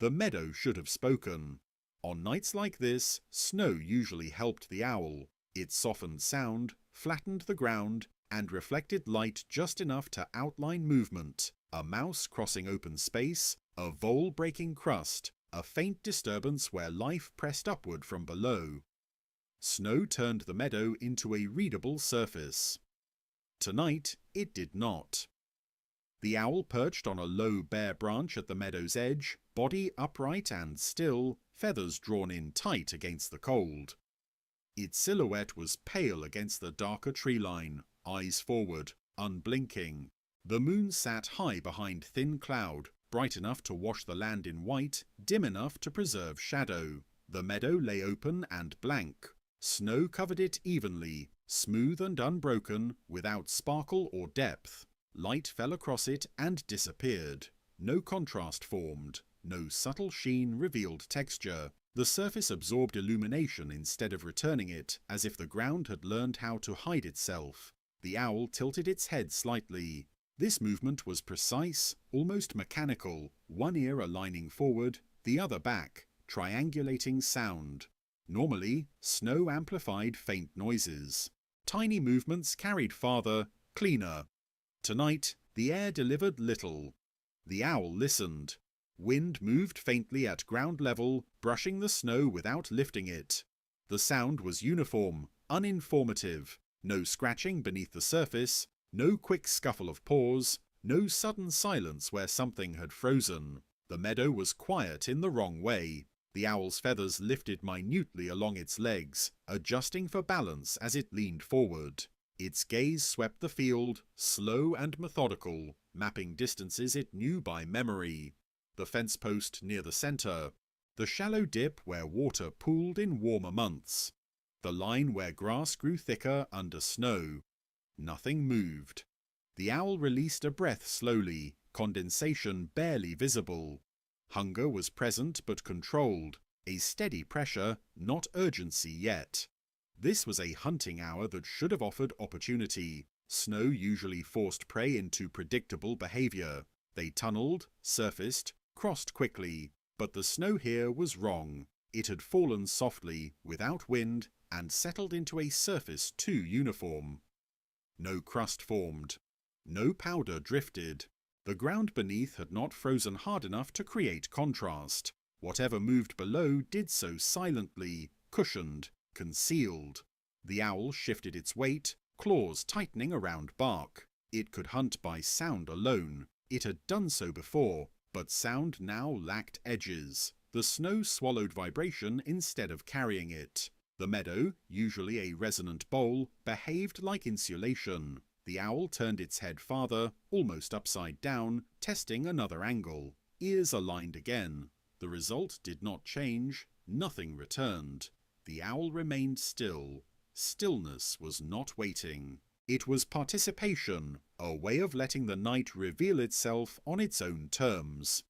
The meadow should have spoken. On nights like this, snow usually helped the owl. It softened sound, flattened the ground, and reflected light just enough to outline movement. A mouse crossing open space, a vole breaking crust, a faint disturbance where life pressed upward from below. Snow turned the meadow into a readable surface. Tonight, it did not. The owl perched on a low bare branch at the meadow's edge, body upright and still, feathers drawn in tight against the cold. Its silhouette was pale against the darker tree line, eyes forward, unblinking. The moon sat high behind thin cloud, bright enough to wash the land in white, dim enough to preserve shadow. The meadow lay open and blank. Snow covered it evenly, smooth and unbroken, without sparkle or depth. Light fell across it and disappeared. No contrast formed. No subtle sheen revealed texture. The surface absorbed illumination instead of returning it, as if the ground had learned how to hide itself. The owl tilted its head slightly. This movement was precise, almost mechanical, one ear aligning forward, the other back, triangulating sound. Normally, snow amplified faint noises. Tiny movements carried farther, cleaner. Tonight, the air delivered little. The owl listened. Wind moved faintly at ground level, brushing the snow without lifting it. The sound was uniform, uninformative. No scratching beneath the surface, no quick scuffle of paws, no sudden silence where something had frozen. The meadow was quiet in the wrong way. The owl's feathers lifted minutely along its legs, adjusting for balance as it leaned forward. Its gaze swept the field, slow and methodical, mapping distances it knew by memory. The fence post near the centre. The shallow dip where water pooled in warmer months. The line where grass grew thicker under snow. Nothing moved. The owl released a breath slowly, condensation barely visible. Hunger was present but controlled, a steady pressure, not urgency yet. This was a hunting hour that should have offered opportunity. Snow usually forced prey into predictable behavior. They tunneled, surfaced, crossed quickly, but the snow here was wrong. It had fallen softly, without wind, and settled into a surface too uniform. No crust formed. No powder drifted. The ground beneath had not frozen hard enough to create contrast. Whatever moved below did so silently, cushioned, concealed. The owl shifted its weight, claws tightening around bark. It could hunt by sound alone. It had done so before, but sound now lacked edges. The snow swallowed vibration instead of carrying it. The meadow, usually a resonant bowl, behaved like insulation. The owl turned its head farther, almost upside down, testing another angle. Ears aligned again. The result did not change. Nothing returned. The owl remained still. Stillness was not waiting. It was participation, a way of letting the night reveal itself on its own terms.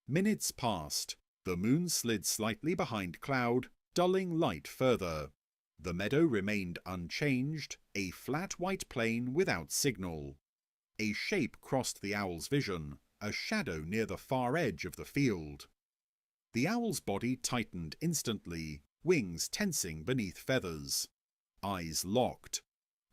Minutes passed. The moon slid slightly behind cloud, dulling light further. The meadow remained unchanged, a flat white plain without signal. A shape crossed the owl's vision, a shadow near the far edge of the field. The owl's body tightened instantly, wings tensing beneath feathers. Eyes locked.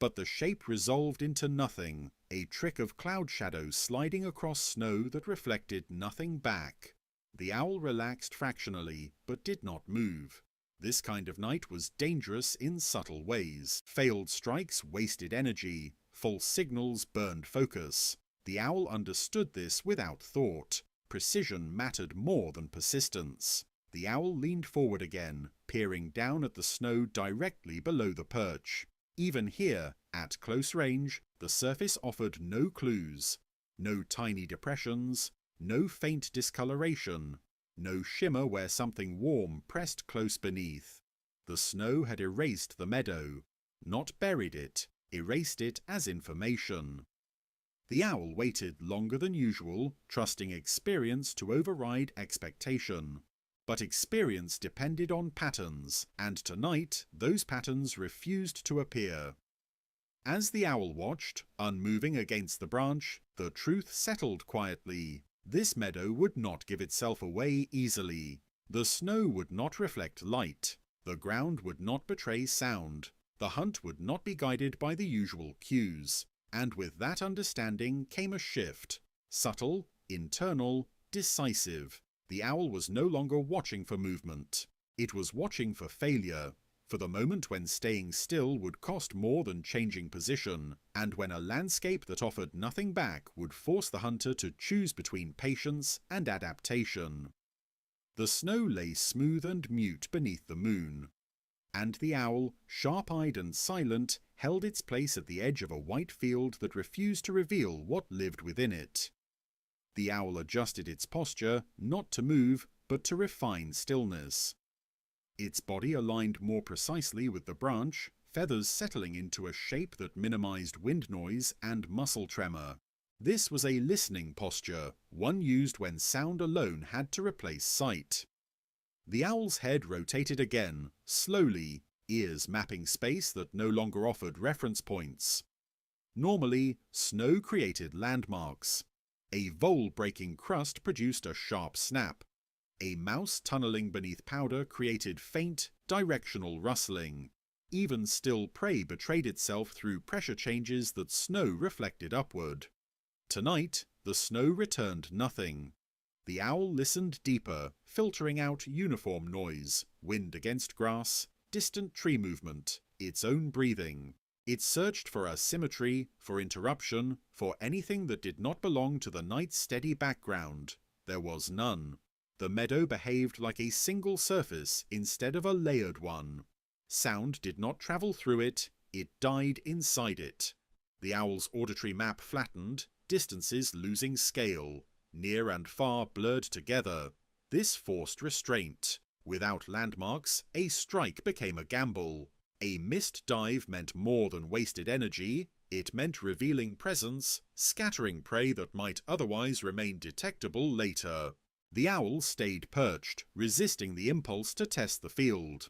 But the shape resolved into nothing, a trick of cloud shadows sliding across snow that reflected nothing back. The owl relaxed fractionally, but did not move. This kind of night was dangerous in subtle ways. Failed strikes wasted energy. False signals burned focus. The owl understood this without thought. Precision mattered more than persistence. The owl leaned forward again, peering down at the snow directly below the perch. Even here, at close range, the surface offered no clues. No tiny depressions, no faint discoloration, no shimmer where something warm pressed close beneath. The snow had erased the meadow, not buried it, erased it as information. The owl waited longer than usual, trusting experience to override expectation. But experience depended on patterns, and tonight those patterns refused to appear. As the owl watched, unmoving against the branch, the truth settled quietly. This meadow would not give itself away easily. The snow would not reflect light. The ground would not betray sound. The hunt would not be guided by the usual cues. And with that understanding came a shift. Subtle, internal, decisive. The owl was no longer watching for movement. It was watching for failure, for the moment when staying still would cost more than changing position, and when a landscape that offered nothing back would force the hunter to choose between patience and adaptation. The snow lay smooth and mute beneath the moon, and the owl, sharp-eyed and silent, held its place at the edge of a white field that refused to reveal what lived within it. The owl adjusted its posture, not to move, but to refine stillness. Its body aligned more precisely with the branch, feathers settling into a shape that minimized wind noise and muscle tremor. This was a listening posture, one used when sound alone had to replace sight. The owl's head rotated again, slowly, ears mapping space that no longer offered reference points. Normally, snow created landmarks. A vole-breaking crust produced a sharp snap. A mouse tunneling beneath powder created faint, directional rustling. Even still prey betrayed itself through pressure changes that snow reflected upward. Tonight, the snow returned nothing. The owl listened deeper, filtering out uniform noise, wind against grass, distant tree movement, its own breathing. It searched for asymmetry, for interruption, for anything that did not belong to the night's steady background. There was none. The meadow behaved like a single surface instead of a layered one. Sound did not travel through it, it died inside it. The owl's auditory map flattened, distances losing scale. Near and far blurred together. This forced restraint. Without landmarks, a strike became a gamble. A missed dive meant more than wasted energy. It meant revealing presence, scattering prey that might otherwise remain detectable later. The owl stayed perched, resisting the impulse to test the field.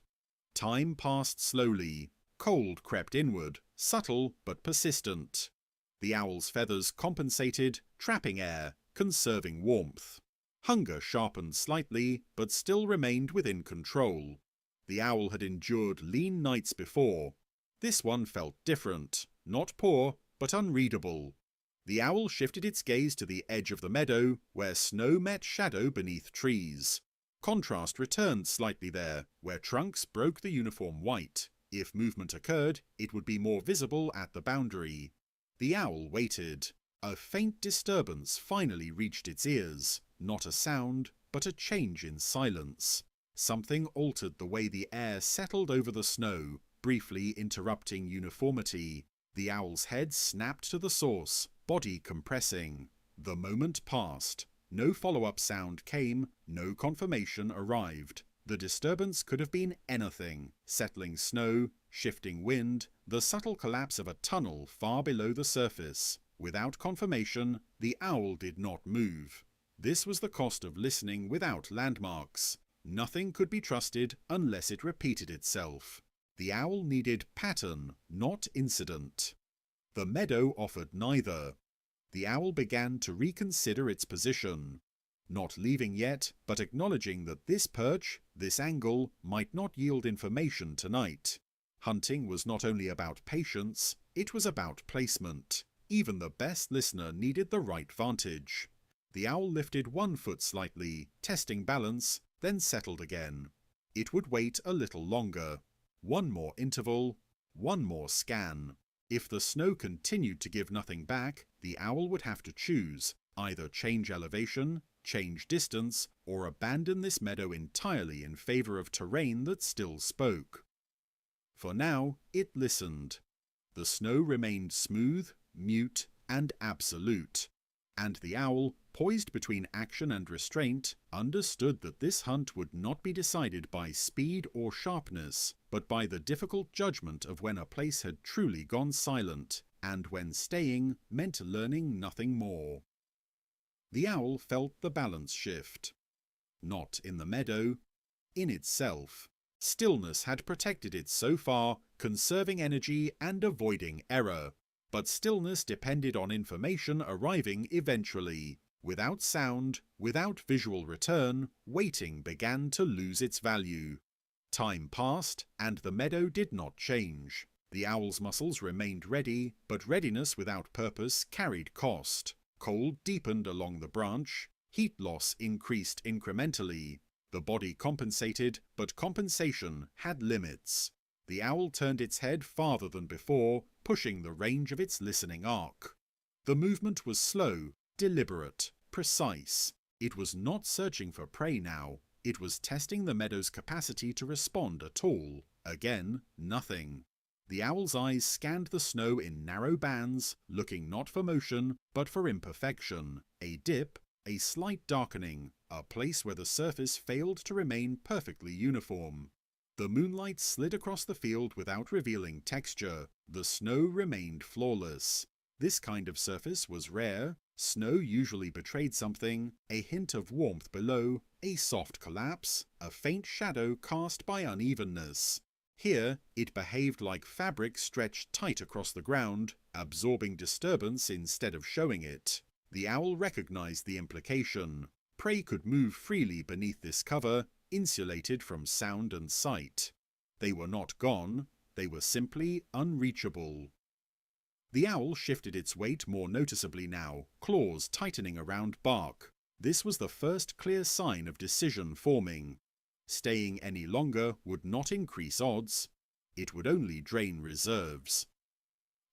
Time passed slowly. Cold crept inward, subtle but persistent. The owl's feathers compensated, trapping air, conserving warmth. Hunger sharpened slightly, but still remained within control. The owl had endured lean nights before. This one felt different, not poor, but unreadable. The owl shifted its gaze to the edge of the meadow, where snow met shadow beneath trees. Contrast returned slightly there, where trunks broke the uniform white. If movement occurred, it would be more visible at the boundary. The owl waited. A faint disturbance finally reached its ears. Not a sound, but a change in silence. Something altered the way the air settled over the snow, briefly interrupting uniformity. The owl's head snapped to the source, body compressing. The moment passed. No follow-up sound came, no confirmation arrived. The disturbance could have been anything: settling snow, shifting wind, the subtle collapse of a tunnel far below the surface. Without confirmation, the owl did not move. This was the cost of listening without landmarks. Nothing could be trusted unless it repeated itself. The owl needed pattern, not incident. The meadow offered neither. The owl began to reconsider its position. Not leaving yet, but acknowledging that this perch, this angle, might not yield information tonight. Hunting was not only about patience, it was about placement. Even the best listener needed the right vantage. The owl lifted one foot slightly, testing balance, then settled again. It would wait a little longer. One more interval, one more scan. If the snow continued to give nothing back, the owl would have to choose, either change elevation, change distance, or abandon this meadow entirely in favor of terrain that still spoke. For now, it listened. The snow remained smooth, mute, and absolute. And the owl, poised between action and restraint, understood that this hunt would not be decided by speed or sharpness, but by the difficult judgment of when a place had truly gone silent, and when staying meant learning nothing more. The owl felt the balance shift. Not in the meadow, in itself. Stillness had protected it so far, conserving energy and avoiding error. But stillness depended on information arriving eventually. Without sound, without visual return, waiting began to lose its value. Time passed, and the meadow did not change. The owl's muscles remained ready, but readiness without purpose carried cost. Cold deepened along the branch. Heat loss increased incrementally. The body compensated, but compensation had limits. The owl turned its head farther than before, pushing the range of its listening arc. The movement was slow, deliberate, precise. It was not searching for prey now. It was testing the meadow's capacity to respond at all. Again, nothing. The owl's eyes scanned the snow in narrow bands, looking not for motion, but for imperfection. A dip, a slight darkening, a place where the surface failed to remain perfectly uniform. The moonlight slid across the field without revealing texture. The snow remained flawless. This kind of surface was rare. Snow usually betrayed something, a hint of warmth below, a soft collapse, a faint shadow cast by unevenness. Here, it behaved like fabric stretched tight across the ground, absorbing disturbance instead of showing it. The owl recognized the implication. Prey could move freely beneath this cover, insulated from sound and sight. They were not gone, they were simply unreachable. The owl shifted its weight more noticeably now, claws tightening around bark. This was the first clear sign of decision forming. Staying any longer would not increase odds. It would only drain reserves.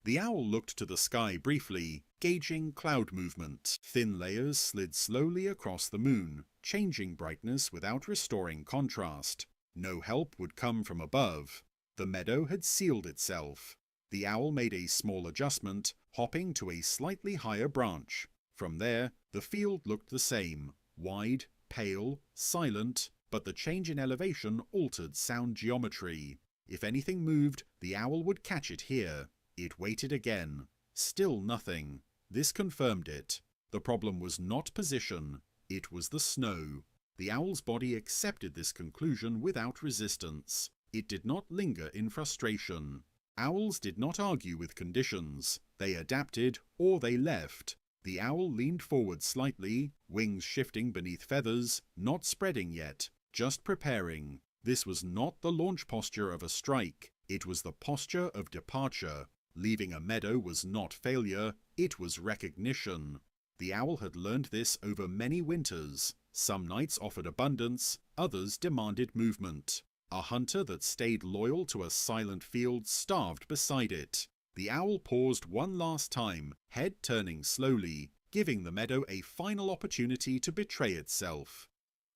The owl looked to the sky briefly, gauging cloud movement. Thin layers slid slowly across the moon, changing brightness without restoring contrast. No help would come from above. The meadow had sealed itself. The owl made a small adjustment, hopping to a slightly higher branch. From there, the field looked the same, wide, pale, silent, but the change in elevation altered sound geometry. If anything moved, the owl would catch it here. It waited again. Still nothing. This confirmed it. The problem was not position. It was the snow. The owl's body accepted this conclusion without resistance. It did not linger in frustration. Owls did not argue with conditions. They adapted or they left. The owl leaned forward slightly, wings shifting beneath feathers, not spreading yet, just preparing. This was not the launch posture of a strike. It was the posture of departure. Leaving a meadow was not failure, it was recognition. The owl had learned this over many winters. Some nights offered abundance, others demanded movement. A hunter that stayed loyal to a silent field starved beside it. The owl paused one last time, head turning slowly, giving the meadow a final opportunity to betray itself.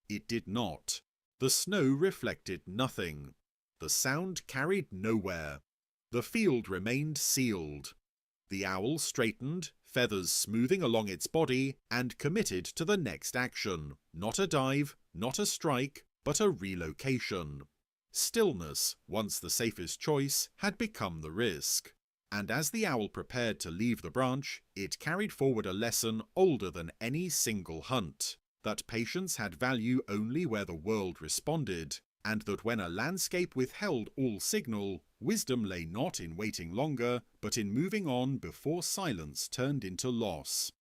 It did not. The snow reflected nothing. The sound carried nowhere. The field remained sealed. The owl straightened, feathers smoothing along its body, and committed to the next action. Not a dive, not a strike, but a relocation. Stillness, once the safest choice, had become the risk. And as the owl prepared to leave the branch, it carried forward a lesson older than any single hunt. That patience had value only where the world responded, and that when a landscape withheld all signal, wisdom lay not in waiting longer, but in moving on before silence turned into loss.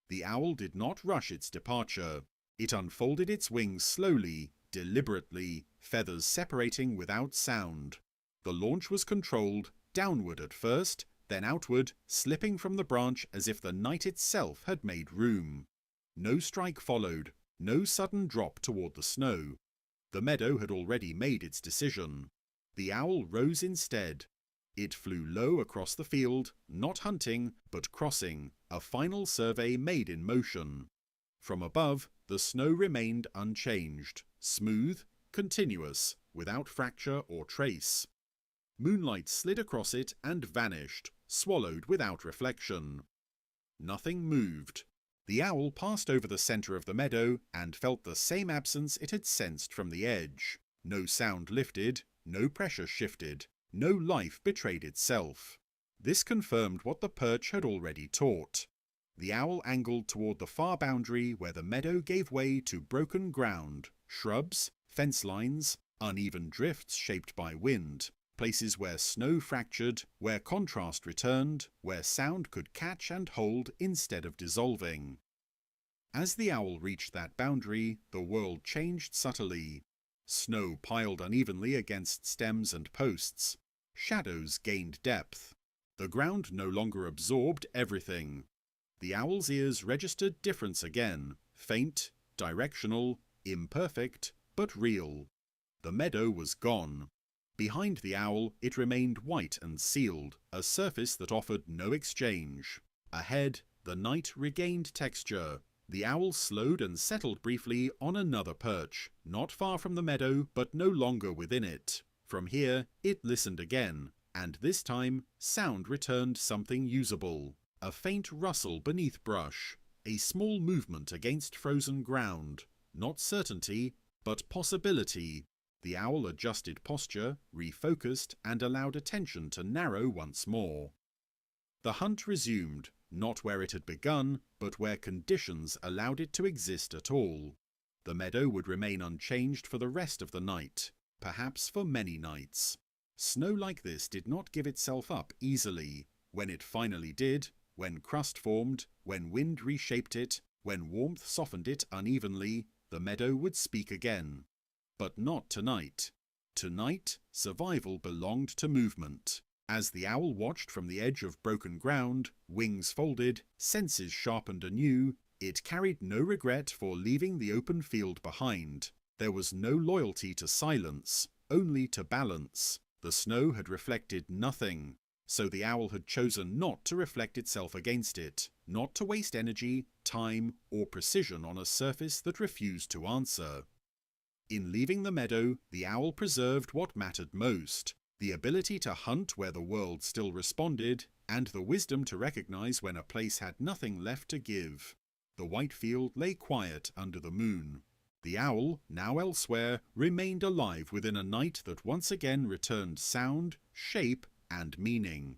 The owl did not rush its departure. It unfolded its wings slowly, deliberately, feathers separating without sound. The launch was controlled, downward at first, then outward, slipping from the branch as if the night itself had made room. No strike followed, no sudden drop toward the snow. The meadow had already made its decision. The owl rose instead. It flew low across the field, not hunting, but crossing, a final survey made in motion. From above, the snow remained unchanged, smooth, continuous, without fracture or trace. Moonlight slid across it and vanished, swallowed without reflection. Nothing moved. The owl passed over the centre of the meadow and felt the same absence it had sensed from the edge. No sound lifted, no pressure shifted, no life betrayed itself. This confirmed what the perch had already taught. The owl angled toward the far boundary where the meadow gave way to broken ground, shrubs, fence lines, uneven drifts shaped by wind, places where snow fractured, where contrast returned, where sound could catch and hold instead of dissolving. As the owl reached that boundary, the world changed subtly. Snow piled unevenly against stems and posts. Shadows gained depth. The ground no longer absorbed everything. The owl's ears registered difference again, faint, directional, imperfect, but real. The meadow was gone. Behind the owl, it remained white and sealed, a surface that offered no exchange. Ahead, the night regained texture. The owl slowed and settled briefly on another perch, not far from the meadow, but no longer within it. From here, it listened again, and this time, sound returned something usable. A faint rustle beneath brush, a small movement against frozen ground. Not certainty, but possibility. The owl adjusted posture, refocused, and allowed attention to narrow once more. The hunt resumed, not where it had begun, but where conditions allowed it to exist at all. The meadow would remain unchanged for the rest of the night, perhaps for many nights. Snow like this did not give itself up easily. When it finally did, when crust formed, when wind reshaped it, when warmth softened it unevenly, the meadow would speak again. But not tonight. Tonight, survival belonged to movement. As the owl watched from the edge of broken ground, wings folded, senses sharpened anew, it carried no regret for leaving the open field behind. There was no loyalty to silence, only to balance. The snow had reflected nothing, so the owl had chosen not to reflect itself against it, not to waste energy, time, or precision on a surface that refused to answer. In leaving the meadow, the owl preserved what mattered most, the ability to hunt where the world still responded, and the wisdom to recognize when a place had nothing left to give. The white field lay quiet under the moon. The owl, now elsewhere, remained alive within a night that once again returned sound, shape, and meaning.